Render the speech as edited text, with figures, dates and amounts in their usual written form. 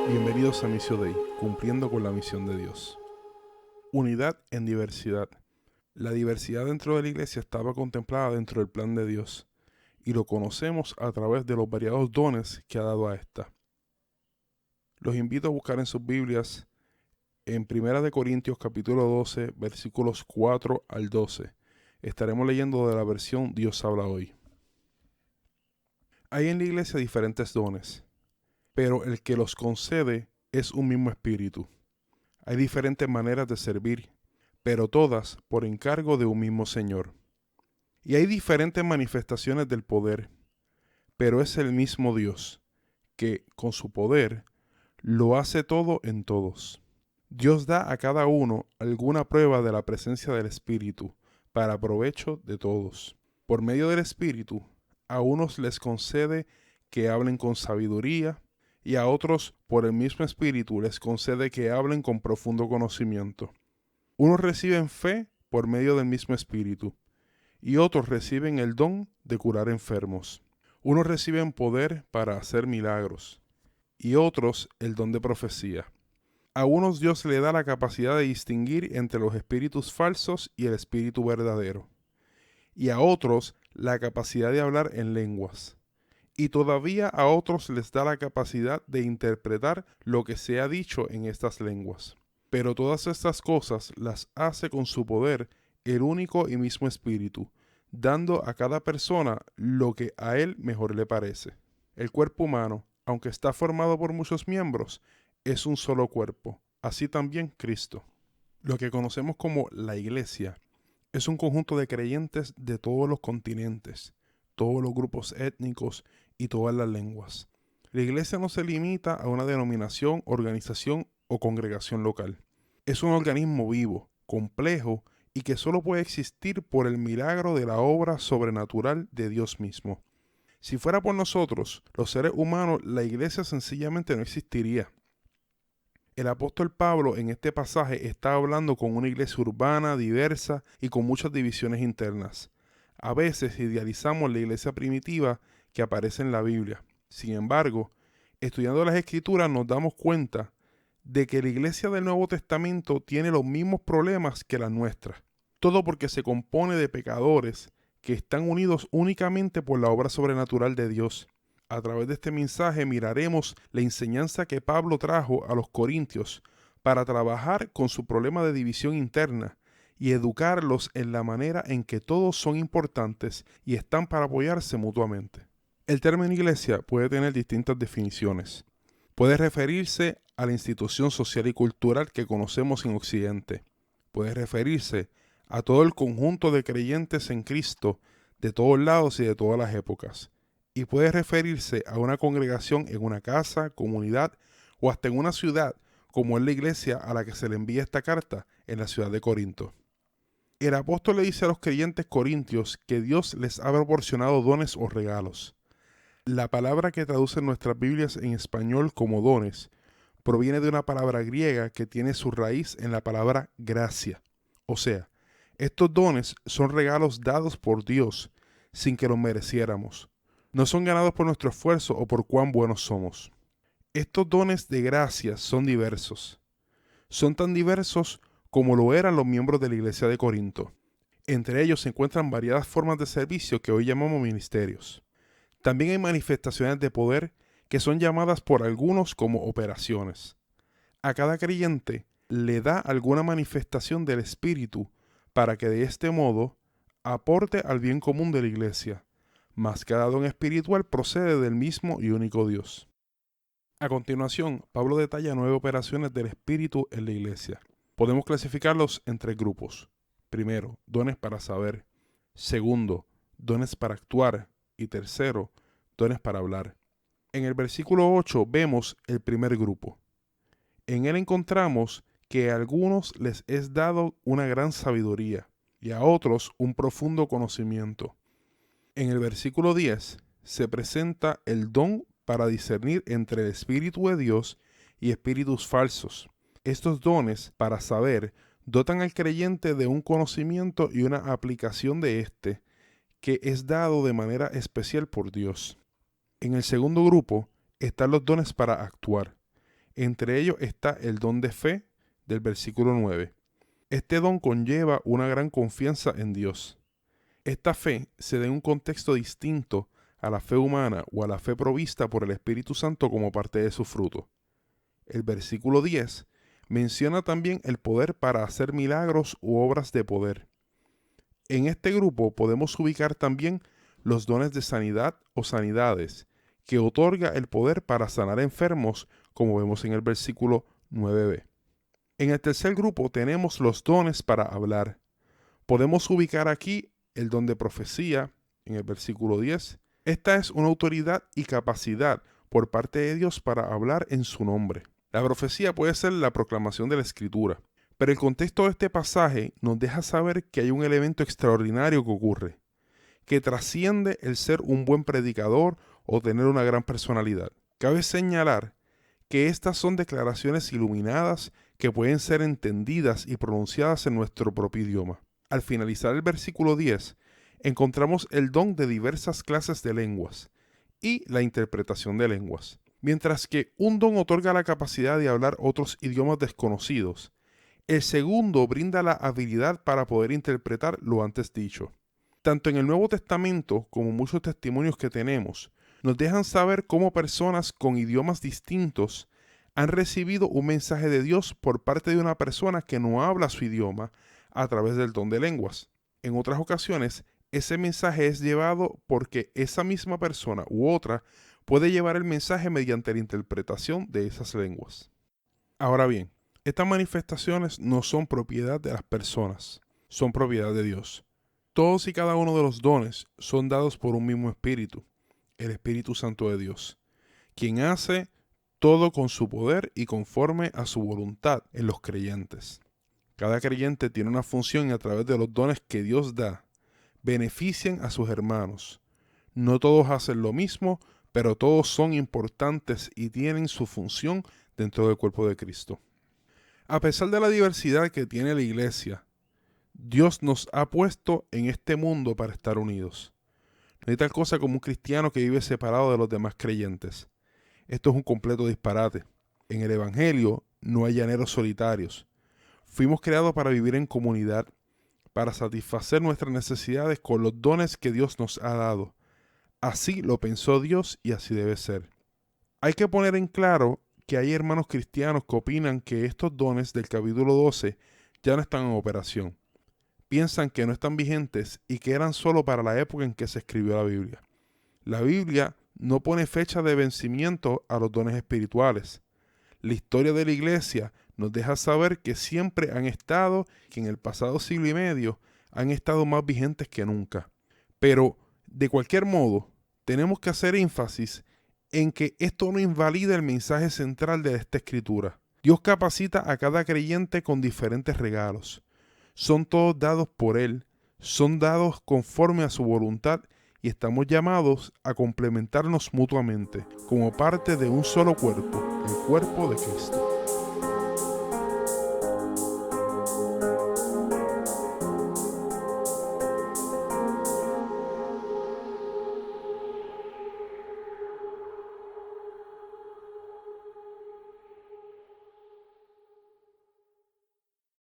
Bienvenidos a Missio Dei, cumpliendo con la misión de Dios. Unidad en diversidad. La diversidad dentro de la iglesia estaba contemplada dentro del plan de Dios, y lo conocemos a través de los variados dones que ha dado a esta. Los invito a buscar en sus Biblias en 1 Corintios capítulo 12, versículos 4 al 12. Estaremos leyendo de la versión Dios habla hoy. Hay en la iglesia diferentes dones, pero el que los concede es un mismo espíritu. Hay diferentes maneras de servir, pero todas por encargo de un mismo Señor. Y hay diferentes manifestaciones del poder, pero es el mismo Dios, que con su poder lo hace todo en todos. Dios da a cada uno alguna prueba de la presencia del Espíritu, para provecho de todos. Por medio del Espíritu, a unos les concede que hablen con sabiduría, y a otros, por el mismo Espíritu, les concede que hablen con profundo conocimiento. Unos reciben fe por medio del mismo Espíritu, y otros reciben el don de curar enfermos. Unos reciben poder para hacer milagros, y otros el don de profecía. A unos Dios le da la capacidad de distinguir entre los espíritus falsos y el espíritu verdadero, y a otros la capacidad de hablar en lenguas. Y todavía a otros les da la capacidad de interpretar lo que se ha dicho en estas lenguas. Pero todas estas cosas las hace con su poder el único y mismo Espíritu, dando a cada persona lo que a él mejor le parece. El cuerpo humano, aunque está formado por muchos miembros, es un solo cuerpo, así también Cristo. Lo que conocemos como la Iglesia es un conjunto de creyentes de todos los continentes, todos los grupos étnicos y todas las lenguas. La iglesia no se limita a una denominación, organización o congregación local. Es un organismo vivo, complejo y que solo puede existir por el milagro de la obra sobrenatural de Dios mismo. Si fuera por nosotros, los seres humanos, la iglesia sencillamente no existiría. El apóstol Pablo en este pasaje está hablando con una iglesia urbana, diversa y con muchas divisiones internas. A veces idealizamos la iglesia primitiva que aparece en la Biblia. Sin embargo, estudiando las Escrituras nos damos cuenta de que la iglesia del Nuevo Testamento tiene los mismos problemas que la nuestra. Todo porque se compone de pecadores que están unidos únicamente por la obra sobrenatural de Dios. A través de este mensaje miraremos la enseñanza que Pablo trajo a los corintios para trabajar con su problema de división interna y educarlos en la manera en que todos son importantes y están para apoyarse mutuamente. El término iglesia puede tener distintas definiciones. Puede referirse a la institución social y cultural que conocemos en Occidente. Puede referirse a todo el conjunto de creyentes en Cristo de todos lados y de todas las épocas. Y puede referirse a una congregación en una casa, comunidad o hasta en una ciudad, como es la iglesia a la que se le envía esta carta en la ciudad de Corinto. El apóstol le dice a los creyentes corintios que Dios les ha proporcionado dones o regalos. La palabra que traduce nuestras Biblias en español como dones proviene de una palabra griega que tiene su raíz en la palabra gracia. O sea, estos dones son regalos dados por Dios sin que los mereciéramos. No son ganados por nuestro esfuerzo o por cuán buenos somos. Estos dones de gracia son diversos. Son tan diversos como lo eran los miembros de la iglesia de Corinto. Entre ellos se encuentran variadas formas de servicio que hoy llamamos ministerios. También hay manifestaciones de poder que son llamadas por algunos como operaciones. A cada creyente le da alguna manifestación del Espíritu para que de este modo aporte al bien común de la iglesia, mas cada don espiritual procede del mismo y único Dios. A continuación, Pablo detalla 9 operaciones del Espíritu en la iglesia. Podemos clasificarlos en 3 grupos. Primero, dones para saber. Segundo, dones para actuar. Y tercero, dones para hablar. En el versículo 8 vemos el primer grupo. En él encontramos que a algunos les es dado una gran sabiduría y a otros un profundo conocimiento. En el versículo 10 se presenta el don para discernir entre el Espíritu de Dios y espíritus falsos. Estos dones para saber dotan al creyente de un conocimiento y una aplicación de éste que es dado de manera especial por Dios. En el segundo grupo están los dones para actuar. Entre ellos está el don de fe del versículo 9. Este don conlleva una gran confianza en Dios. Esta fe se da en un contexto distinto a la fe humana o a la fe provista por el Espíritu Santo como parte de su fruto. El versículo 10 menciona también el poder para hacer milagros u obras de poder. En este grupo podemos ubicar también los dones de sanidad o sanidades, que otorga el poder para sanar enfermos, como vemos en el versículo 9b. En el tercer grupo tenemos los dones para hablar. Podemos ubicar aquí el don de profecía, en el versículo 10. Esta es una autoridad y capacidad por parte de Dios para hablar en su nombre. La profecía puede ser la proclamación de la Escritura, pero el contexto de este pasaje nos deja saber que hay un elemento extraordinario que ocurre, que trasciende el ser un buen predicador o tener una gran personalidad. Cabe señalar que estas son declaraciones iluminadas que pueden ser entendidas y pronunciadas en nuestro propio idioma. Al finalizar el versículo 10, encontramos el don de diversas clases de lenguas y la interpretación de lenguas. Mientras que un don otorga la capacidad de hablar otros idiomas desconocidos, el segundo brinda la habilidad para poder interpretar lo antes dicho. Tanto en el Nuevo Testamento como muchos testimonios que tenemos, nos dejan saber cómo personas con idiomas distintos han recibido un mensaje de Dios por parte de una persona que no habla su idioma a través del don de lenguas. En otras ocasiones, ese mensaje es llevado porque esa misma persona u otra puede llevar el mensaje mediante la interpretación de esas lenguas. Ahora bien, estas manifestaciones no son propiedad de las personas, son propiedad de Dios. Todos y cada uno de los dones son dados por un mismo Espíritu, el Espíritu Santo de Dios, quien hace todo con su poder y conforme a su voluntad en los creyentes. Cada creyente tiene una función y a través de los dones que Dios da, benefician a sus hermanos. No todos hacen lo mismo, pero todos son importantes y tienen su función dentro del cuerpo de Cristo. A pesar de la diversidad que tiene la iglesia, Dios nos ha puesto en este mundo para estar unidos. No hay tal cosa como un cristiano que vive separado de los demás creyentes. Esto es un completo disparate. En el Evangelio no hay llaneros solitarios. Fuimos creados para vivir en comunidad, para satisfacer nuestras necesidades con los dones que Dios nos ha dado. Así lo pensó Dios y así debe ser. Hay que poner en claro que hay hermanos cristianos que opinan que estos dones del capítulo 12 ya no están en operación. Piensan que no están vigentes y que eran solo para la época en que se escribió la Biblia. La Biblia no pone fecha de vencimiento a los dones espirituales. La historia de la iglesia nos deja saber que siempre han estado, que en el pasado siglo y medio han estado más vigentes que nunca. Pero, de cualquier modo, tenemos que hacer énfasis en que esto no invalida el mensaje central de esta escritura. Dios capacita a cada creyente con diferentes regalos. Son todos dados por Él, son dados conforme a su voluntad y estamos llamados a complementarnos mutuamente como parte de un solo cuerpo, el cuerpo de Cristo.